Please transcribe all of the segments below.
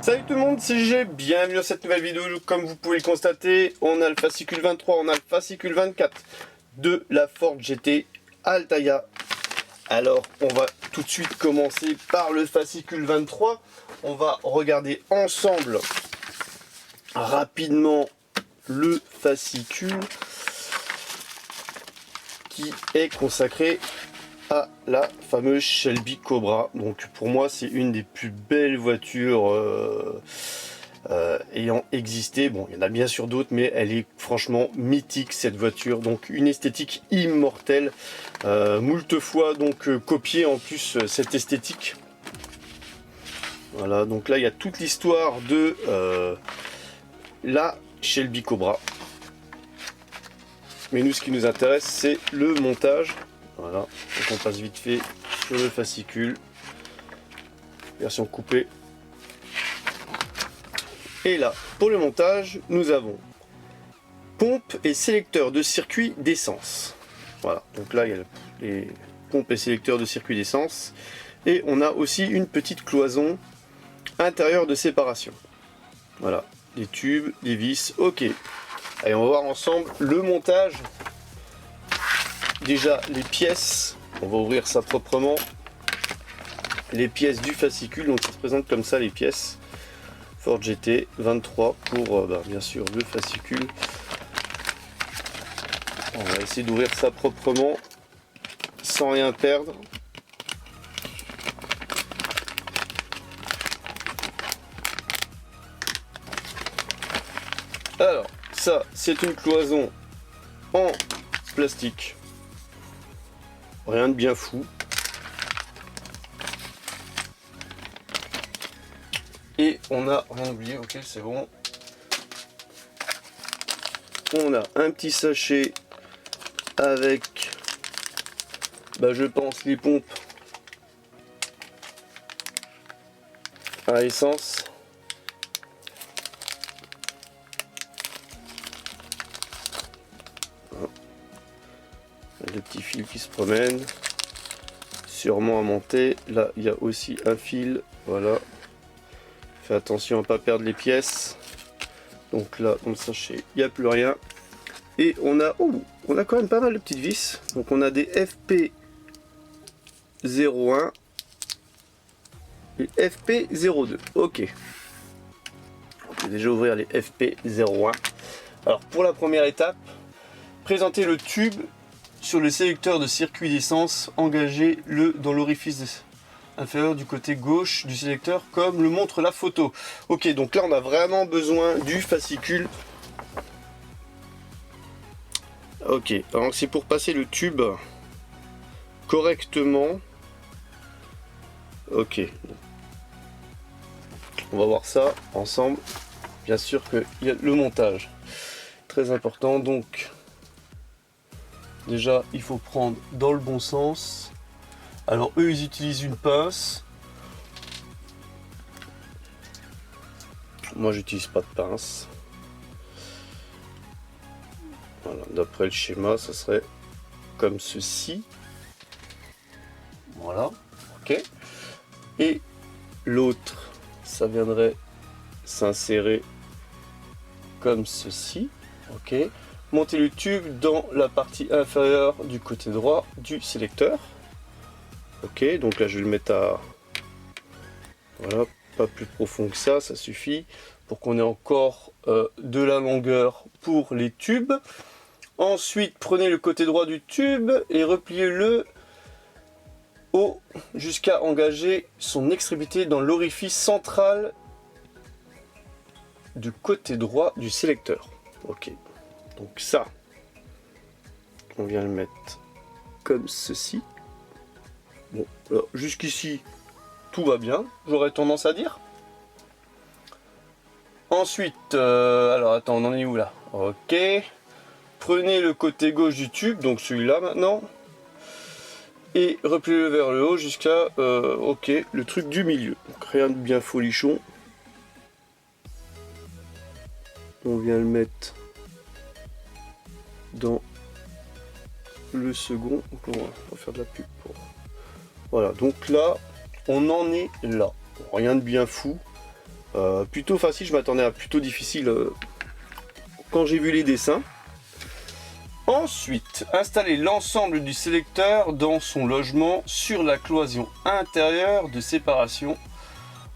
Salut tout le monde, c'est GG, bienvenue dans cette nouvelle vidéo. Comme vous pouvez le constater, on a le fascicule 23, on a le fascicule 24 de la Ford GT Altaïa. Alors on va tout de suite commencer par le fascicule 23. On va regarder ensemble rapidement le fascicule qui est consacré à la fameuse Shelby Cobra. Donc pour moi c'est une des plus belles voitures ayant existé. Bon, il y en a bien sûr d'autres, mais elle est franchement mythique cette voiture. Donc une esthétique immortelle, moult fois donc copiée en plus cette esthétique. Voilà, donc là il y a toute l'histoire de la Shelby Cobra. Mais nous, ce qui nous intéresse, c'est le montage. Voilà, donc on passe vite fait sur le fascicule, version coupée. Et là, pour le montage, nous avons pompe et sélecteur de circuit d'essence. Voilà, donc là, il y a les pompes et sélecteurs de circuit d'essence. Et on a aussi une petite cloison intérieure de séparation. Voilà, des tubes, des vis, ok. Allez, on va voir ensemble le montage. Déjà les pièces, on va ouvrir ça proprement. Les pièces du fascicule, donc ça se présente comme ça les pièces. Ford GT 23 pour bien sûr le fascicule. On va essayer d'ouvrir ça proprement sans rien perdre. Alors ça c'est une cloison en plastique. Rien de bien fou. Et on a rien oublié, ok c'est bon. On a un petit sachet avec, je pense, les pompes à essence. Le petit fil qui se promène, sûrement à monter. Là il y a aussi un fil, voilà. Fais attention à ne pas perdre les pièces. Donc là dans le sachet il n'y a plus rien. Et on a quand même pas mal de petites vis. Donc on a des FP01 et FP02. Ok. On peut déjà ouvrir les FP01. Alors pour la première étape, présenter le tube sur le sélecteur de circuit d'essence, engagez-le dans l'orifice inférieur du côté gauche du sélecteur comme le montre la photo. Ok, donc là on a vraiment besoin du fascicule. Ok, alors c'est pour passer le tube correctement. Ok, on va voir ça ensemble. Bien sûr qu'il y a le montage, très important. Donc déjà, il faut prendre dans le bon sens. Alors eux, ils utilisent une pince. Moi, j'utilise pas de pince. Voilà, d'après le schéma, ça serait comme ceci. Voilà, ok. Et l'autre, ça viendrait s'insérer comme ceci. Ok. Montez le tube dans la partie inférieure du côté droit du sélecteur. Ok, donc là je vais le mettre à, voilà, pas plus profond que ça, ça suffit pour qu'on ait encore de la longueur pour les tubes. Ensuite prenez le côté droit du tube et repliez-le haut jusqu'à engager son extrémité dans l'orifice central du côté droit du sélecteur. Ok, donc ça on vient le mettre comme ceci. Bon, jusqu'ici tout va bien, j'aurais tendance à dire. Ensuite, alors attends, on en est où là? Ok, prenez le côté gauche du tube, donc celui-là maintenant, et repliez-le vers le haut jusqu'à, ok, le truc du milieu. Donc rien de bien folichon. On vient le mettre dans le second. Donc on va faire de la pub pour. Voilà, donc là, on en est là. Rien de bien fou. Plutôt facile, je m'attendais à plutôt difficile quand j'ai vu les dessins. Ensuite, installer l'ensemble du sélecteur dans son logement sur la cloison intérieure de séparation.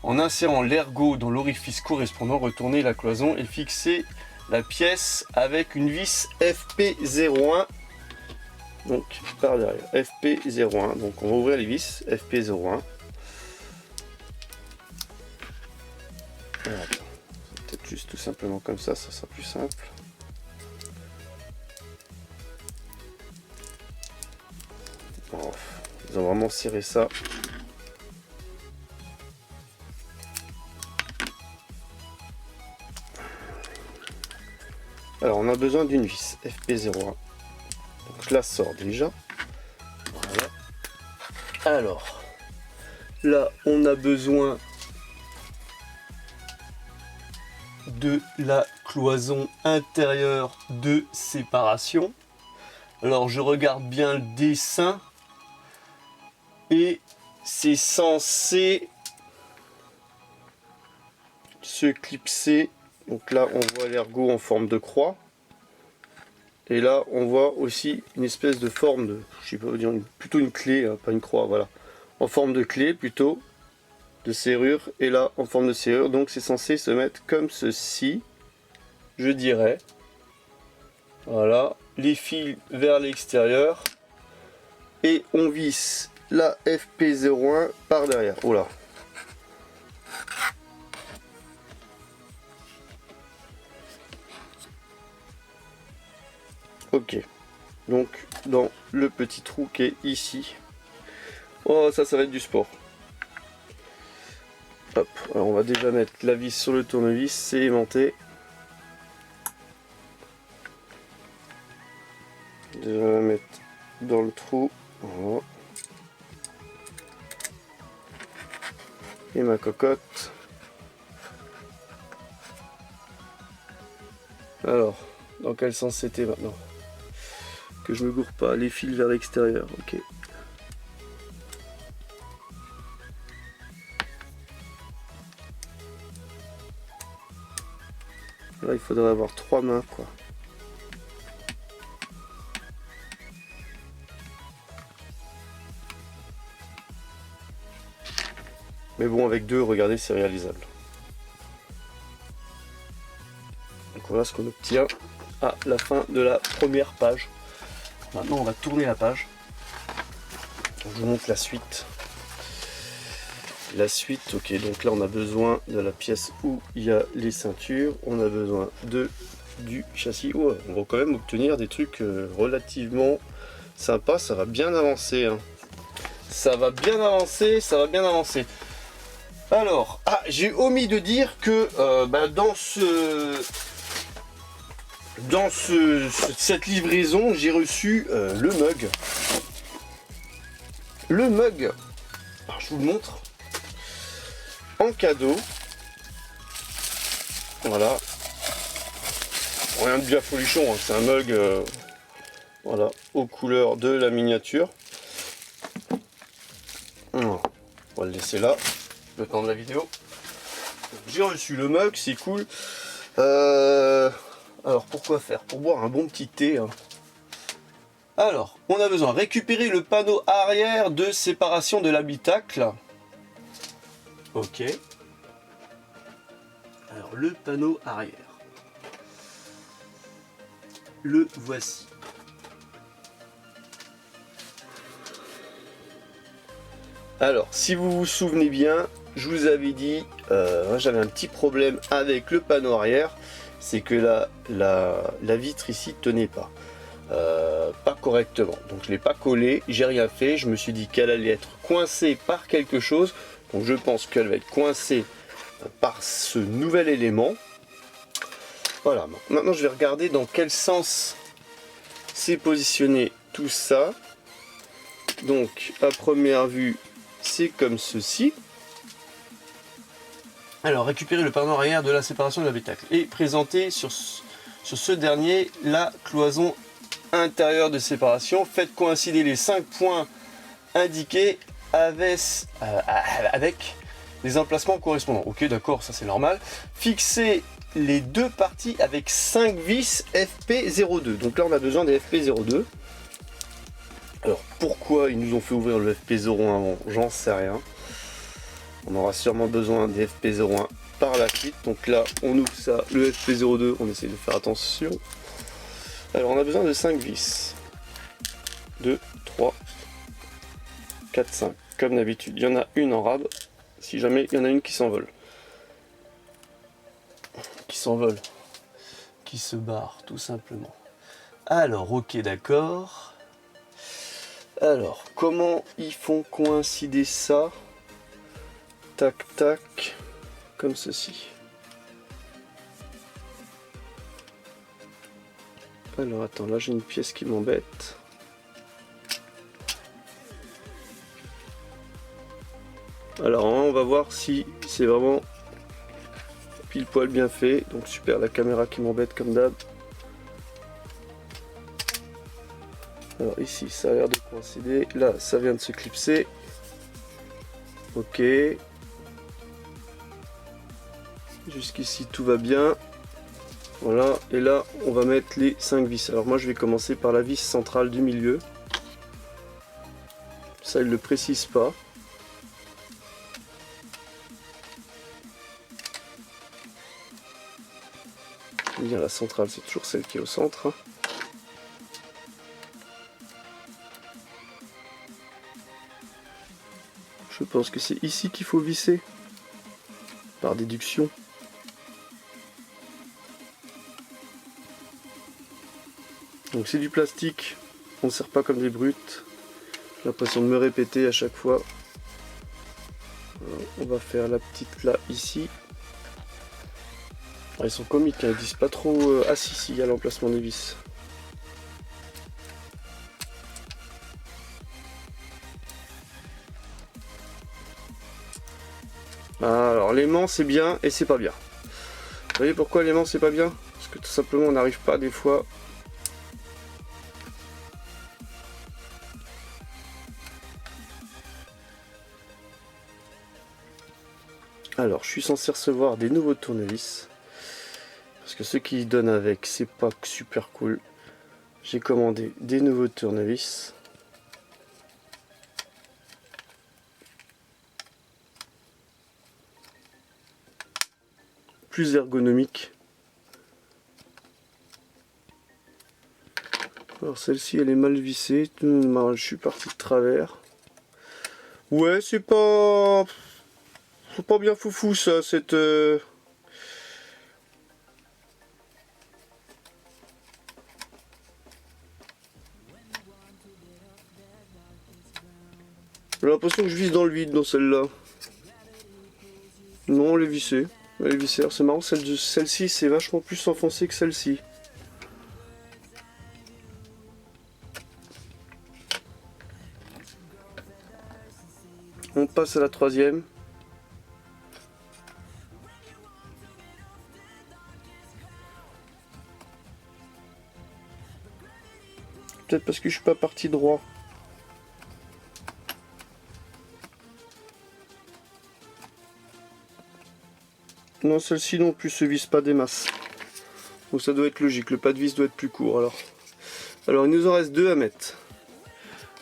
En insérant l'ergot dans l'orifice correspondant, retourner la cloison et fixer la pièce avec une vis FP01. Donc par derrière, FP01. Donc on va ouvrir les vis FP01. Peut-être juste tout simplement comme ça sera plus simple. Bon, ils ont vraiment serré ça. Alors on a besoin d'une vis FP01. Donc je la sors déjà. Voilà. Alors là on a besoin de la cloison intérieure de séparation. Alors je regarde bien le dessin et c'est censé se clipser. Donc là on voit l'ergot en forme de croix et là on voit aussi une espèce de forme de, je sais pas dire, plutôt une clé, hein, pas une croix, voilà, en forme de clé plutôt, de serrure, et là en forme de serrure. Donc c'est censé se mettre comme ceci, je dirais. Voilà, les fils vers l'extérieur et on visse la FP01 par derrière. Oh là. Ok, donc dans le petit trou qui est ici. Oh, ça va être du sport. Hop, alors on va déjà mettre la vis sur le tournevis, c'est aimanté. Déjà la mettre dans le trou. Voilà. Et ma cocotte. Alors, dans quel sens c'était maintenant? Que je me gourre pas, les fils vers l'extérieur, ok. Là il faudrait avoir 3 mains quoi. Mais bon, avec 2, regardez, c'est réalisable. Donc voilà ce qu'on obtient à la fin de la première page. Maintenant on va tourner la page. Je vous montre la suite. La suite, ok, donc là on a besoin de la pièce où il y a les ceintures. On a besoin du châssis. Oh, on va quand même obtenir des trucs relativement sympas. Ça va bien avancer. Hein. Ça va bien avancer, ça va bien avancer. Alors, j'ai omis de dire que dans cette livraison, j'ai reçu le mug. Le mug, alors, je vous le montre, en cadeau. Voilà. Rien de bien folichon, hein. C'est un mug voilà, aux couleurs de la miniature. On va le laisser là, le temps de la vidéo. J'ai reçu le mug, c'est cool. Alors pourquoi faire? Pour boire un bon petit thé. Hein. Alors, on a besoin de récupérer le panneau arrière de séparation de l'habitacle. Ok. Alors le panneau arrière. Le voici. Alors, si vous vous souvenez bien, je vous avais dit, j'avais un petit problème avec le panneau arrière, c'est que la vitre ici tenait pas, pas correctement. Donc je l'ai pas collé, j'ai rien fait, je me suis dit qu'elle allait être coincée par quelque chose, donc je pense qu'elle va être coincée par ce nouvel élément. Voilà, maintenant je vais regarder dans quel sens c'est positionné tout ça. Donc à première vue, c'est comme ceci. Alors, récupérer le panneau arrière de la séparation de l'habitacle et présenter sur ce dernier la cloison intérieure de séparation. Faites coïncider les 5 points indiqués avec les emplacements correspondants. Ok, d'accord, ça c'est normal. Fixer les deux parties avec 5 vis FP02. Donc là, on a besoin des FP02. Alors, pourquoi ils nous ont fait ouvrir le FP01 avant? J'en sais rien. On aura sûrement besoin des FP01 par la suite. Donc là, on ouvre ça, le FP02. On essaie de faire attention. Alors, on a besoin de 5 vis. 2, 3, 4, 5. Comme d'habitude, il y en a une en rab. Si jamais il y en a une qui s'envole. Qui s'envole. Qui se barre, tout simplement. Alors, ok, d'accord. Alors, comment ils font coïncider ça? Tac, tac. Comme ceci. Alors, attends, là j'ai une pièce qui m'embête. Alors, on va voir si c'est vraiment pile poil bien fait. Donc, super, la caméra qui m'embête comme d'hab. Alors, ici, ça a l'air de coïncider. Là, ça vient de se clipser. Ok. Jusqu'ici, tout va bien. Voilà. Et là, on va mettre les 5 vis. Alors, moi, je vais commencer par la vis centrale du milieu. Ça, il ne le précise pas. Bien, la centrale, c'est toujours celle qui est au centre. Hein. Je pense que c'est ici qu'il faut visser. Par déduction. Donc c'est du plastique. On ne sert pas comme des brutes. J'ai l'impression de me répéter à chaque fois. Alors, on va faire la petite là, ici. Ah, ils sont comiques, hein, ils disent pas trop... Ah si, il y a l'emplacement des vis. Alors l'aimant c'est bien et c'est pas bien. Vous voyez pourquoi l'aimant c'est pas bien? Parce que tout simplement on n'arrive pas des fois. Alors je suis censé recevoir des nouveaux tournevis. Parce que ceux qui donnent avec c'est pas super cool. J'ai commandé des nouveaux tournevis. Plus ergonomique. Alors celle-ci elle est mal vissée, je suis parti de travers. Ouais, c'est pas bien foufou ça, cette J'ai l'impression que je visse dans le vide dans celle-là. Non, elle est vissée. Elle est vissée. C'est marrant, celle-ci c'est vachement plus enfoncé que celle-ci. On passe à la troisième. Peut-être parce que je suis pas parti droit. Non, celle-ci non plus se visse pas des masses. Donc ça doit être logique, le pas de vis doit être plus court alors. Alors il nous en reste deux à mettre.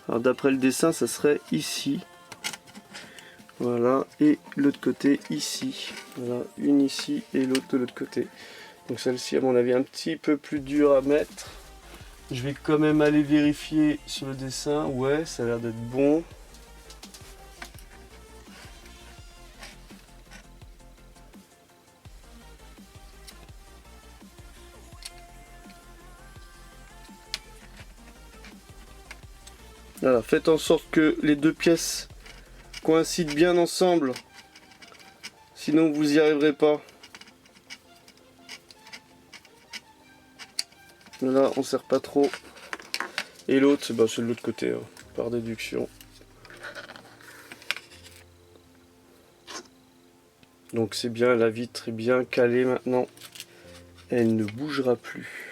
Alors d'après le dessin, ça serait ici. Voilà, et l'autre côté ici. Voilà, une ici et l'autre de l'autre côté. Donc celle-ci à mon avis un petit peu plus dure à mettre. Je vais quand même aller vérifier sur le dessin. Ouais, ça a l'air d'être bon. Voilà, faites en sorte que les deux pièces coïncident bien ensemble. Sinon vous n'y arriverez pas. Là on serre pas trop. Et l'autre, bah, c'est de l'autre côté, hein, par déduction. Donc c'est bien, la vitre est bien calée maintenant. Elle ne bougera plus.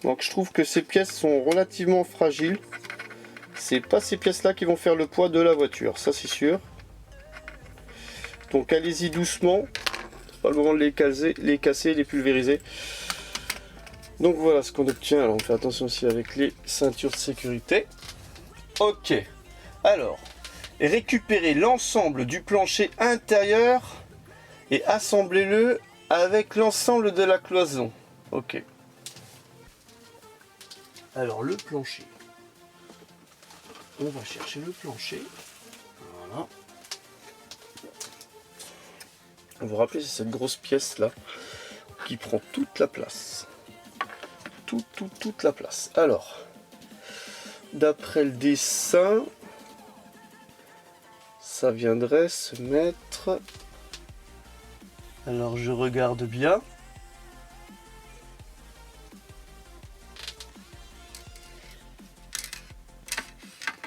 Donc je trouve que ces pièces sont relativement fragiles. c'est pas ces pièces-là qui vont faire le poids de la voiture, ça c'est sûr. Donc allez-y doucement, c'est pas le moment de les casser, les pulvériser. Donc voilà ce qu'on obtient. Alors on fait attention aussi avec les ceintures de sécurité. Ok, alors récupérez l'ensemble du plancher intérieur et assemblez-le avec l'ensemble de la cloison. Ok. Alors le plancher. On va chercher le plancher. Voilà. Vous vous rappelez, c'est cette grosse pièce là qui prend toute la place. Toute la place. Alors, d'après le dessin, ça viendrait se mettre... Alors je regarde bien.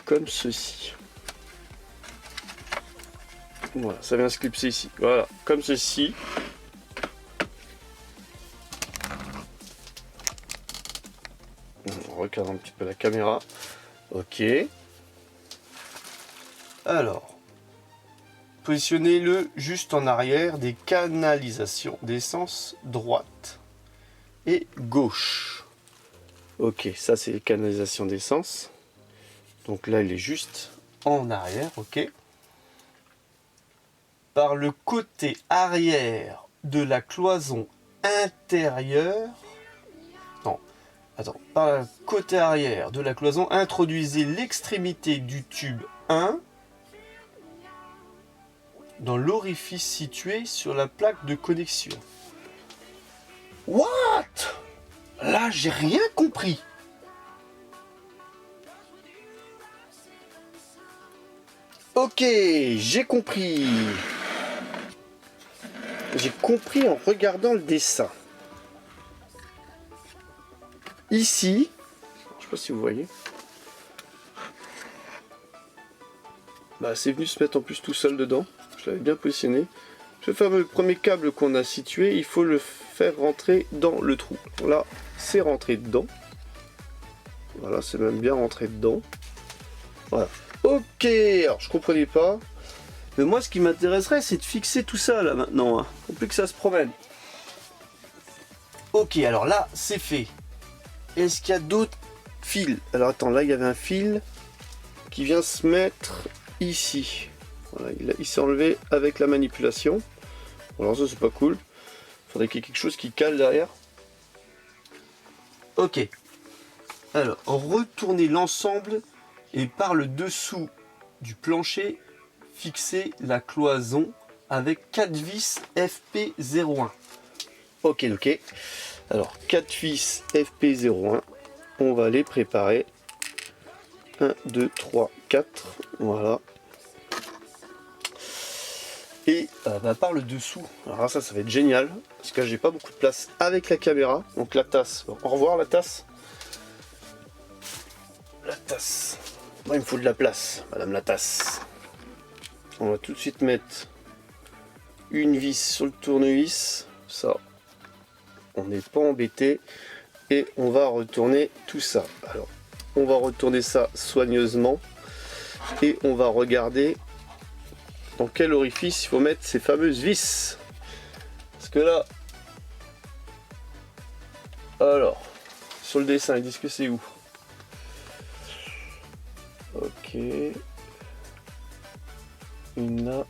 Comme ceci. Voilà, ça vient se clipser ici. Voilà, comme ceci. On regarde un petit peu la caméra. Ok. Alors, positionnez-le juste en arrière des canalisations d'essence droite et gauche. Ok, ça c'est les canalisations d'essence. Donc là, il est juste en arrière, ok. Par le côté arrière de la cloison intérieure. Non, attends. Par le côté arrière de la cloison, introduisez l'extrémité du tube 1 dans l'orifice situé sur la plaque de connexion. What? Là, j'ai rien compris. Ok, j'ai compris. J'ai compris en regardant le dessin. Ici, je ne sais pas si vous voyez. Bah, c'est venu se mettre en plus tout seul dedans. Je l'avais bien positionné. Ce fameux premier câble qu'on a situé, il faut le faire rentrer dans le trou. Là, c'est rentré dedans. Voilà, c'est même bien rentré dedans. Voilà. Ok, alors je comprenais pas. Mais moi, ce qui m'intéresserait, c'est de fixer tout ça là maintenant. Hein. Faut plus que ça se promène. Ok, alors là, c'est fait. Est-ce qu'il y a d'autres fils? Alors attends, là, il y avait un fil qui vient se mettre ici. Voilà, il s'est enlevé avec la manipulation. Alors ça, c'est pas cool. Faudrait qu'il y ait quelque chose qui cale derrière. Ok. Alors, retournez l'ensemble et par le dessous du plancher, fixez la cloison avec 4 vis FP01. Ok, ok. Alors, 4 vis FP01, on va les préparer. 1, 2, 3, 4. Voilà. Et par le dessous, alors ça va être génial, parce que j'ai pas beaucoup de place avec la caméra. Donc la tasse, bon, au revoir la tasse. La tasse. Moi, il me faut de la place, madame la tasse. On va tout de suite mettre une vis sur le tournevis. Ça, on n'est pas embêté. Et on va retourner tout ça. Alors, on va retourner ça soigneusement. Et on va regarder dans quel orifice il faut mettre ces fameuses vis. Parce que là... Alors, sur le dessin, ils disent que c'est où? Ok. Une là.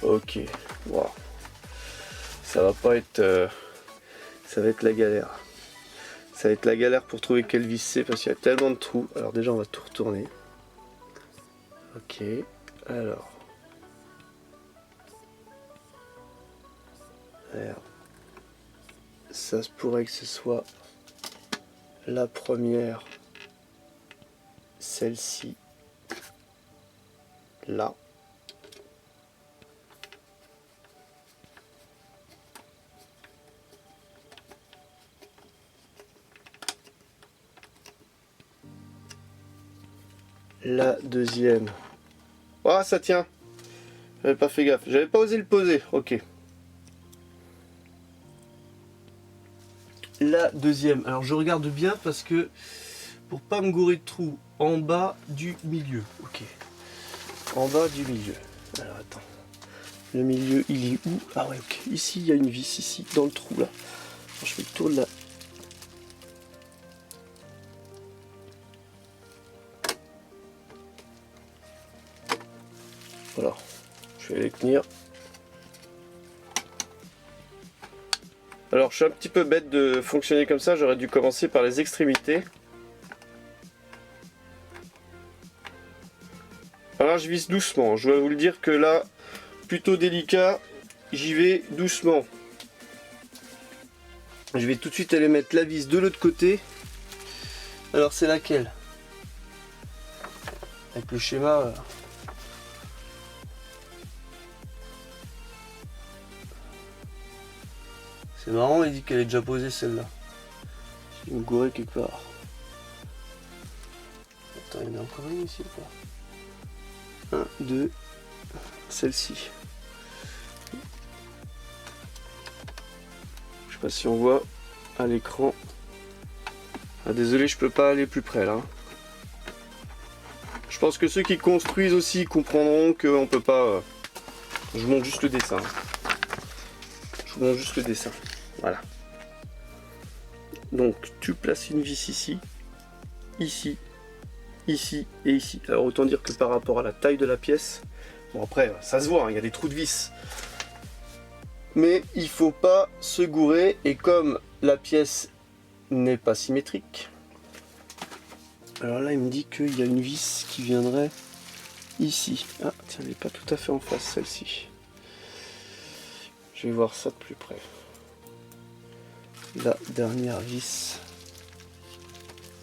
Ok. Wow. Ça va pas être... ça va être la galère. Ça va être la galère pour trouver quelle vis c'est parce qu'il y a tellement de trous. Alors déjà on va tout retourner. Ok. Alors. Ça se pourrait que ce soit la première. Celle-ci. Là. La deuxième. Ah, ça tient. J'avais pas fait gaffe. J'avais pas osé le poser. Ok. la deuxième. Alors je regarde bien parce que pour pas me gourer de trou, en bas du milieu. Ok. En bas du milieu. Alors attends. Le milieu il est où? Ah ouais ok. Ici il y a une vis, ici, dans le trou là. Alors, je fais le tour de la. Voilà. Je vais les tenir. Alors je suis un petit peu bête de fonctionner comme ça, j'aurais dû commencer par les extrémités. Alors je vise doucement, je dois vous le dire que là, plutôt délicat, j'y vais doucement. Je vais tout de suite aller mettre la vis de l'autre côté. Alors c'est laquelle? Avec le schéma... C'est marrant, il dit qu'elle est déjà posée celle-là. Je vais me gourer quelque part. Attends, il y en a encore une ici ou pas? 1, 2, celle-ci. Je sais pas si on voit à l'écran. Ah, désolé, je peux pas aller plus près là. Je pense que ceux qui construisent aussi comprendront qu'on peut pas. Je montre juste le dessin. Je vous montre juste le dessin. Voilà. Donc tu places une vis ici, ici, ici et ici. Alors autant dire que par rapport à la taille de la pièce, bon après ça se voit, hein, il y a des trous de vis. Mais il faut pas se gourer et comme la pièce n'est pas symétrique. Alors là il me dit qu'il y a une vis qui viendrait ici. Ah tiens, elle n'est pas tout à fait en face celle-ci. Je vais voir ça de plus près. La dernière vis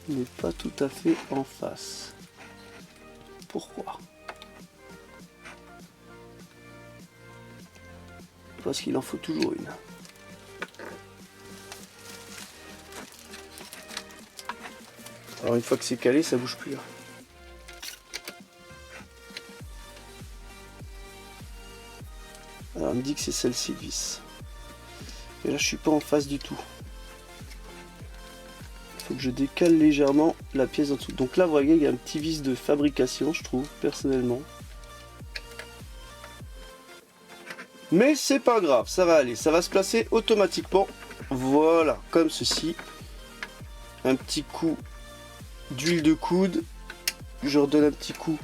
n'est pas tout à fait en face. Pourquoi? Parce qu'il en faut toujours une. Alors une fois que c'est calé, ça bouge plus. Alors on me dit que c'est celle-ci de vis. Et là je suis pas en face du tout. Il faut que je décale légèrement la pièce en dessous. Donc là vous voyez il y a un petit vis de fabrication je trouve personnellement. Mais c'est pas grave, ça va aller, ça va se placer automatiquement. Voilà, comme ceci. Un petit coup d'huile de coude. Je redonne un petit coup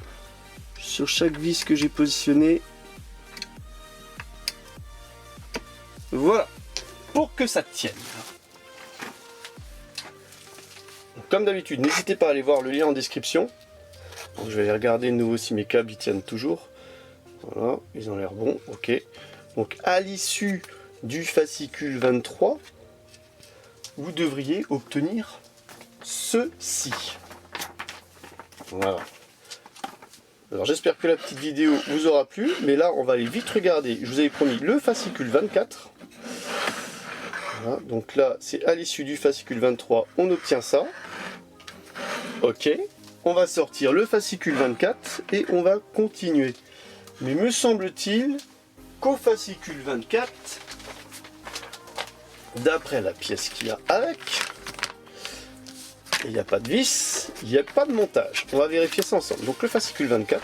sur chaque vis que j'ai positionné. Voilà, pour que ça tienne. Comme d'habitude, n'hésitez pas à aller voir le lien en description. Donc, je vais aller regarder de nouveau si mes câbles y tiennent toujours. Voilà, ils ont l'air bons, ok. Donc à l'issue du fascicule 23, vous devriez obtenir ceci. Voilà. Alors j'espère que la petite vidéo vous aura plu, mais là on va aller vite regarder. Je vous avais promis le fascicule 24. Voilà, donc là c'est à l'issue du fascicule 23, on obtient ça. Ok, on va sortir le fascicule 24 et on va continuer. Mais me semble-t-il qu'au fascicule 24, d'après la pièce qu'il y a avec, il n'y a pas de vis, il n'y a pas de montage. On va vérifier ça ensemble. Donc le fascicule 24.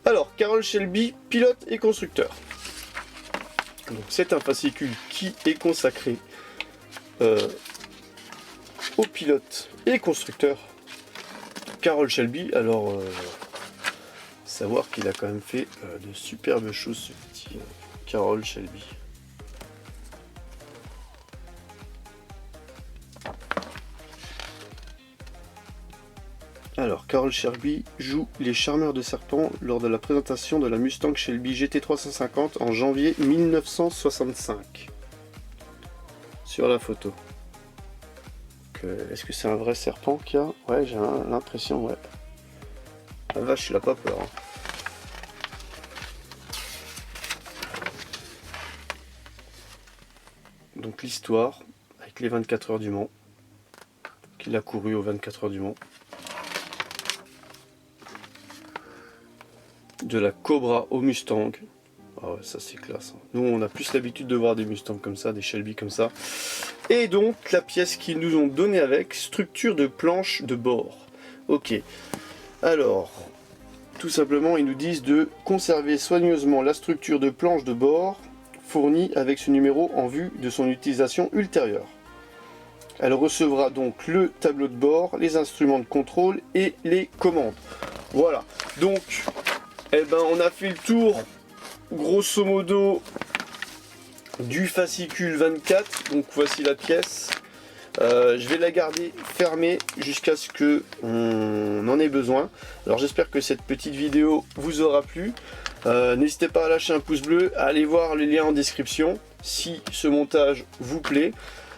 Alors, Carroll Shelby, pilote et constructeur. Donc c'est un fascicule qui est consacré au pilote et constructeur Carroll Shelby. Alors, savoir qu'il a quand même fait de superbes choses, ce petit Carroll Shelby. Alors, Carroll Shelby joue les charmeurs de serpents lors de la présentation de la Mustang Shelby GT350 en janvier 1965. Sur la photo. Est-ce que c'est un vrai serpent qu'il y a? Ouais, j'ai l'impression, ouais. La vache, il a pas peur. Hein. Donc l'histoire, avec les 24 heures du Mans, qu'il a couru aux 24 heures du Mans. De la Cobra au Mustang, Ah ouais, ça c'est classe. Nous on a plus l'habitude de voir des Mustangs comme ça, des Shelby comme ça. Et donc la pièce qu'ils nous ont donnée avec, structure de planche de bord. Ok, alors, tout simplement ils nous disent de conserver soigneusement la structure de planche de bord fournie avec ce numéro en vue de son utilisation ultérieure. Elle recevra donc le tableau de bord, les instruments de contrôle et les commandes. Voilà, donc eh ben, on a fait le tour grosso modo du fascicule 24. Donc voici la pièce. Je vais la garder fermée jusqu'à ce que on en ait besoin. Alors j'espère que cette petite vidéo vous aura plu. N'hésitez pas à lâcher un pouce bleu, à aller voir les liens en description si ce montage vous plaît.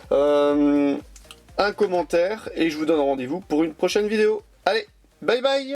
Un commentaire et je vous donne rendez-vous pour une prochaine vidéo. Allez, bye bye!